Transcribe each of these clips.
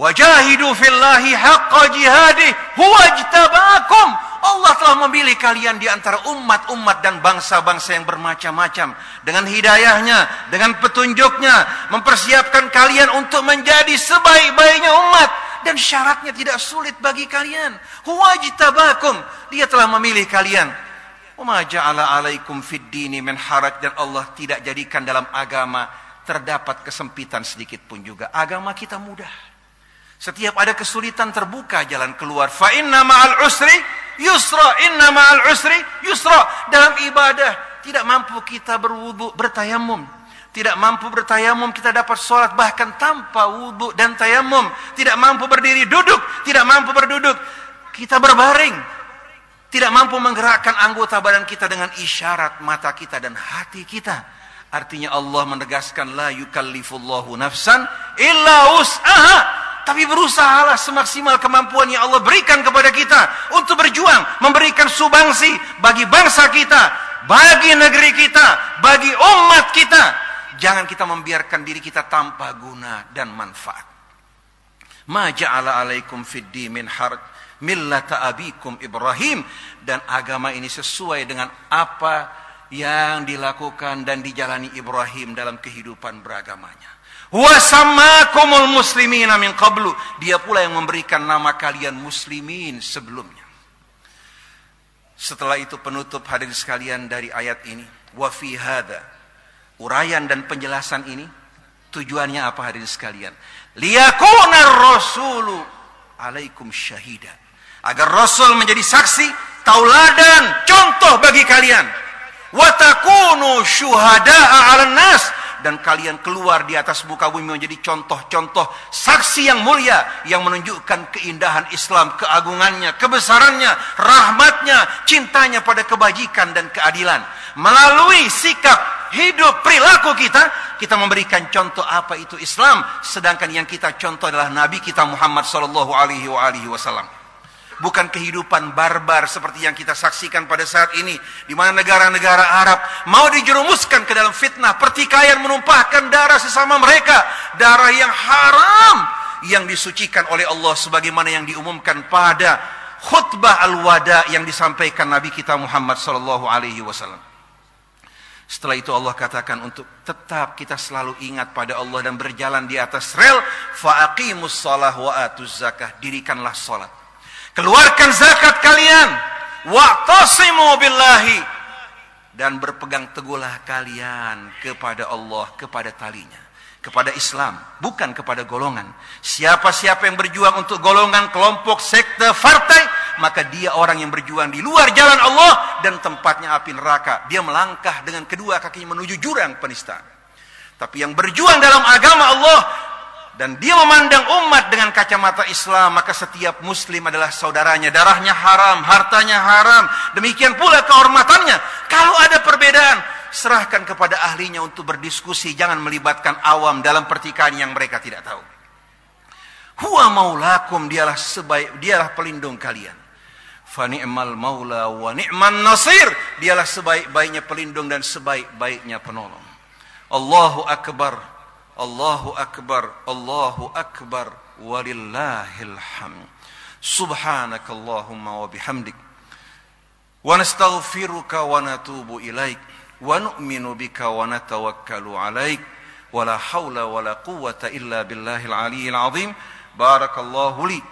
Wajahidu fillahi haqqa jihadih huwa ijtabakum. Allah telah memilih kalian di antara umat-umat dan bangsa-bangsa yang bermacam-macam dengan hidayahnya, dengan petunjuknya, mempersiapkan kalian untuk menjadi sebaik-baiknya umat, dan syaratnya tidak sulit bagi kalian. Huwa ijtabakum, dia telah memilih kalian. Wa ma ja'ala 'alaikum fid dini min haraj, dan Allah tidak jadikan dalam agama terdapat kesempitan sedikit pun juga. Agama kita mudah. Setiap ada kesulitan terbuka jalan keluar. Fa inna ma'al usri yusra, inna ma'al usri yusra. Dalam ibadah tidak mampu kita berwudu, bertayamum. Tidak mampu bertayamum, kita dapat sholat bahkan tanpa wudu dan tayamum. Tidak mampu berdiri duduk, tidak mampu berduduk, kita berbaring. Tidak mampu menggerakkan anggota badan kita dengan isyarat mata kita dan hati kita. Artinya Allah menegaskan la yukallifullahu nafsan illa wus'aha. Tapi berusahalah semaksimal kemampuan yang Allah berikan kepada kita untuk berjuang, memberikan sumbangsi bagi bangsa kita, bagi negeri kita, bagi umat kita. Jangan kita membiarkan diri kita tanpa guna dan manfaat. Ma ja'ala 'alaikum fid din min haraj millata abikum Ibrahim, dan agama ini sesuai dengan apa yang dilakukan dan dijalani Ibrahim dalam kehidupan beragamanya. Wa sammakumul muslimina min qablu, dia pula yang memberikan nama kalian muslimin sebelumnya. Setelah itu penutup hadirin sekalian dari ayat ini, wa fi hadza, uraian dan penjelasan ini tujuannya apa hadirin sekalian? Liyakunar rasulu alaikum syahida, agar Rasul menjadi saksi, tauladan, contoh bagi kalian. Wa takunu syuhada'a 'alan nas, dan kalian keluar di atas muka bumi menjadi contoh-contoh saksi yang mulia yang menunjukkan keindahan Islam, keagungannya, kebesarannya, rahmatnya, cintanya pada kebajikan dan keadilan. Melalui sikap hidup perilaku kita memberikan contoh apa itu Islam, sedangkan yang kita contoh adalah Nabi kita Muhammad sallallahu alaihi wasallam. Bukan kehidupan barbar seperti yang kita saksikan pada saat ini, di mana negara-negara Arab mau dijerumuskan ke dalam fitnah, pertikaian, menumpahkan darah sesama mereka, darah yang haram yang disucikan oleh Allah sebagaimana yang diumumkan pada khutbah al-wada yang disampaikan Nabi kita Muhammad sallallahu alaihi wasallam. Setelah itu Allah katakan untuk tetap kita selalu ingat pada Allah dan berjalan di atas rel. Fa'aqimus shalah wa atuz zakah, dirikanlah salat, keluarkan zakat kalian, wa'tasimu billahi, dan berpegang teguhlah kalian kepada Allah, kepada talinya, kepada Islam, bukan kepada golongan. Siapa-siapa yang berjuang untuk golongan, kelompok, sekte, partai, maka dia orang yang berjuang di luar jalan Allah dan tempatnya api neraka. Dia melangkah dengan kedua kakinya menuju jurang penistaan. Tapi yang berjuang dalam agama Allah dan dia memandang umat dengan kacamata Islam, maka setiap muslim adalah saudaranya. Darahnya haram, hartanya haram, demikian pula kehormatannya. Kalau ada perbedaan, serahkan kepada ahlinya untuk berdiskusi. Jangan melibatkan awam dalam pertikaian yang mereka tidak tahu. Huwa maulakum, dialah pelindung kalian. Fa ni'mal maula wa ni'man nasir, dialah sebaik-baiknya pelindung dan sebaik-baiknya penolong. Allahu akbar, Allahu akbar, Allahu akbar, walillahil hamd. Subhanakallahumma wa bihamdik, wa nastaghfiruka wa natubu ilaik, wa nu'minu bika wa natawakkalu alaik, wa la hawla wa la quwwata illa billahil aliyyil azim. Barakallahu li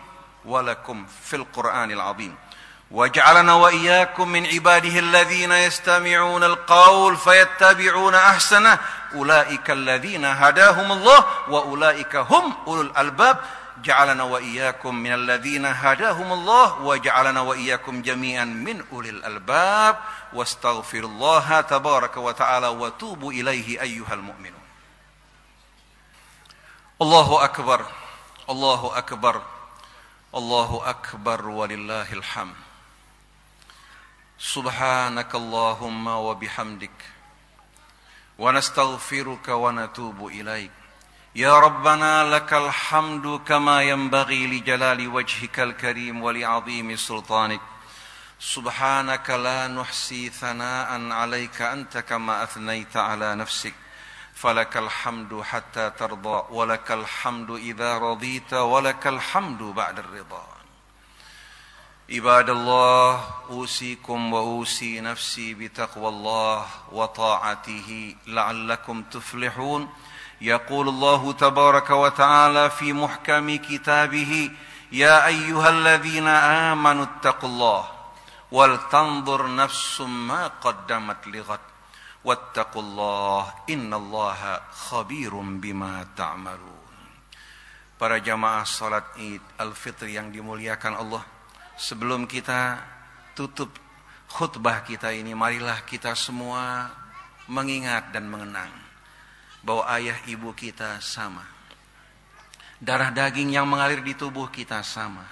wa lakum fil Qur'anil azim. وَاجْعَلْنَا وَإِيَّاكُمْ مِنْ عِبَادِهِ الَّذِينَ يَسْتَمِعُونَ الْقَوْلَ فَيَتَّبِعُونَ أَحْسَنَهُ أُولَئِكَ الَّذِينَ هَدَاهُمُ اللَّهُ وَأُولَئِكَ هُمْ أُولُو الْأَلْبَابِ جَعَلْنَا وَإِيَّاكُمْ مِنَ الَّذِينَ هَدَاهُمُ اللَّهُ وَجَعَلْنَا وَإِيَّاكُمْ جَمِيعًا مِنْ أُولِي الْأَلْبَابِ وَاسْتَغْفِرُ اللَّهَ تَبَارَكَ وَتَعَالَى وَتُوبُوا إِلَيْهِ أَيُّهَا الْمُؤْمِنُونَ. الله أكبر، الله أكبر، الله أكبر ولله الحمد. سبحانك اللهم وبحمدك ونستغفرك ونتوب إليك. يا ربنا لك الحمد كما ينبغي لجلال وجهك الكريم ولعظيم سلطانك. سبحانك لا نحصي ثناء عليك أنت كما أثنيت على نفسك. falakal hamdu hatta tarda walakal hamdu idza radita walakal hamdu ba'da ridha. Ibadallah, usikum wa usi nafsi bitaqwallah wa ta'atihi la'allakum tuflihun. Yaqulullahu tabaraka wa ta'ala fi muhkami kitabihi, ya ayyuhalladzina amanu ittaqullah wal tanzur nafsum ma qaddamat lighad wattaqullah innallaha khabirum bima ta'malun. Para jamaah salat Id Al-Fitr yang dimuliakan Allah, sebelum kita tutup khutbah kita ini, marilah kita semua mengingat dan mengenang bahwa ayah ibu kita sama. Darah daging yang mengalir di tubuh kita sama.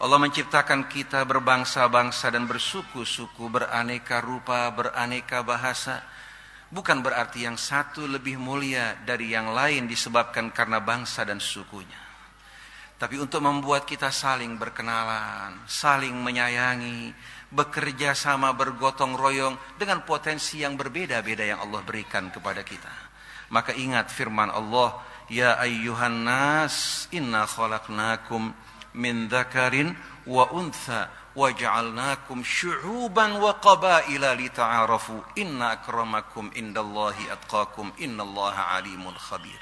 Allah menciptakan kita berbangsa-bangsa dan bersuku-suku, beraneka rupa, beraneka bahasa. Bukan berarti yang satu lebih mulia dari yang lain disebabkan karena bangsa dan sukunya. Tapi untuk membuat kita saling berkenalan, saling menyayangi, bekerja sama, bergotong royong dengan potensi yang berbeda-beda yang Allah berikan kepada kita. Maka ingat firman Allah, ya ayyuhan nas inna khalaqnakum min dzakarin wa untha wa ja'alnakum syu'uban wa qabaila lita'arafu inna akramakum indallahi atqakum innallaha alimun khabir.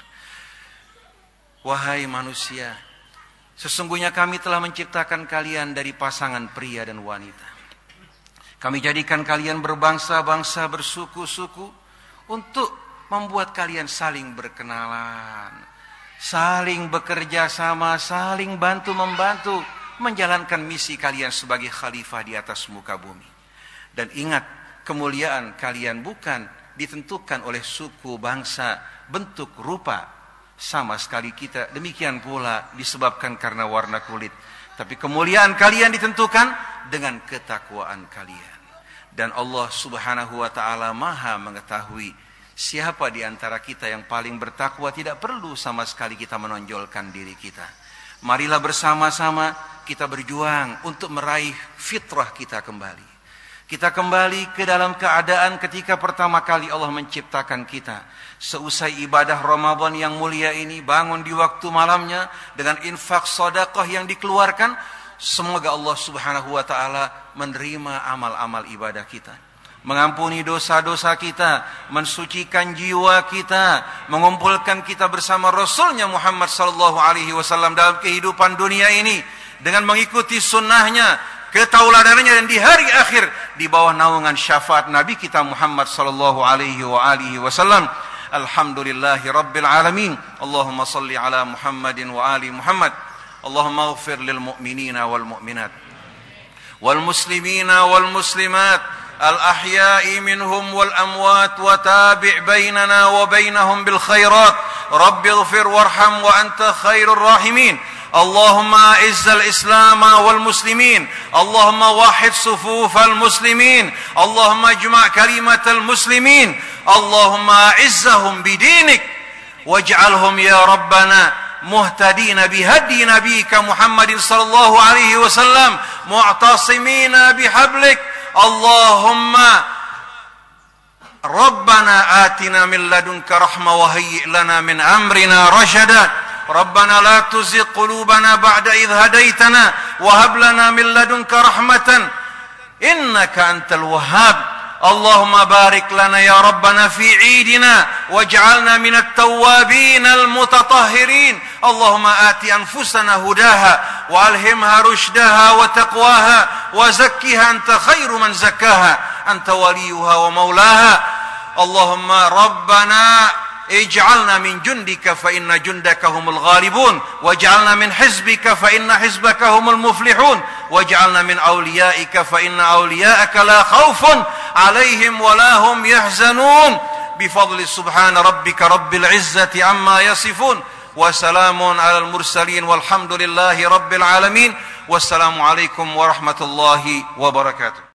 Wahai manusia, sesungguhnya kami telah menciptakan kalian dari pasangan pria dan wanita. Kami jadikan kalian berbangsa-bangsa, bersuku-suku untuk membuat kalian saling berkenalan, saling bekerja sama, saling bantu-membantu menjalankan misi kalian sebagai khalifah di atas muka bumi. Dan ingat, kemuliaan kalian bukan ditentukan oleh suku, bangsa, bentuk, rupa. Sama sekali kita demikian pula disebabkan karena warna kulit. Tapi kemuliaan kalian ditentukan dengan ketakwaan kalian. Dan Allah subhanahu wa ta'ala maha mengetahui siapa di antara kita yang paling bertakwa. Tidak perlu sama sekali kita menonjolkan diri kita. Marilah bersama-sama kita berjuang untuk meraih fitrah kita kembali. Kita kembali ke dalam keadaan ketika pertama kali Allah menciptakan kita. Seusai ibadah Ramadan yang mulia ini, bangun di waktu malamnya dengan infak sedekah yang dikeluarkan. Semoga Allah subhanahu wa ta'ala menerima amal-amal ibadah kita, mengampuni dosa-dosa kita, mensucikan jiwa kita, mengumpulkan kita bersama Rasulnya Muhammad sallallahu alaihi wasallam dalam kehidupan dunia ini dengan mengikuti sunnahnya, ketauladanannya, dan di hari akhir di bawah naungan syafaat Nabi kita Muhammad sallallahu alaihi wasallam. Alhamdulillahi rabbil alamin. Allahumma salli ala Muhammadin wa ali Muhammad. Allahumma ighfir lil mu'minina wal mu'minat wal muslimina wal muslimat al ahya'i minhum wal amwat wa tabi' bainana wa bainahum bil khairat. Rabbi ighfir warham wa anta khairur rahimin. اللهم أعز الإسلام والمسلمين، اللهم وحد صفوف المسلمين، اللهم اجمع كلمة المسلمين، اللهم أعزهم بدينك واجعلهم يا ربنا مهتدين بهدي نبيك محمد صلى الله عليه وسلم معتصمين بحبلك. اللهم ربنا آتنا من لدنك رحمة وهيئ لنا من أمرنا رشدا. ربنا لا تزغ قلوبنا بعد إذ هديتنا وهب لنا من لدنك رحمة إنك أنت الوهاب. اللهم بارك لنا يا ربنا في عيدنا واجعلنا من التوابين المتطهرين. اللهم آت أنفسنا هداها وألهمها رشدها وتقواها وزكها أنت خير من زكاها أنت وليها ومولاها. اللهم ربنا اجعلنا من جندك فإن جندك هم الغالبون واجعلنا من حزبك فإن حزبك هم المفلحون واجعلنا من أوليائك فإن أولياءك لا خوف عليهم ولا هم يحزنون بفضل سبحان ربك رب العزة عما يصفون وسلام على المرسلين والحمد لله رب العالمين والسلام عليكم ورحمة الله وبركاته.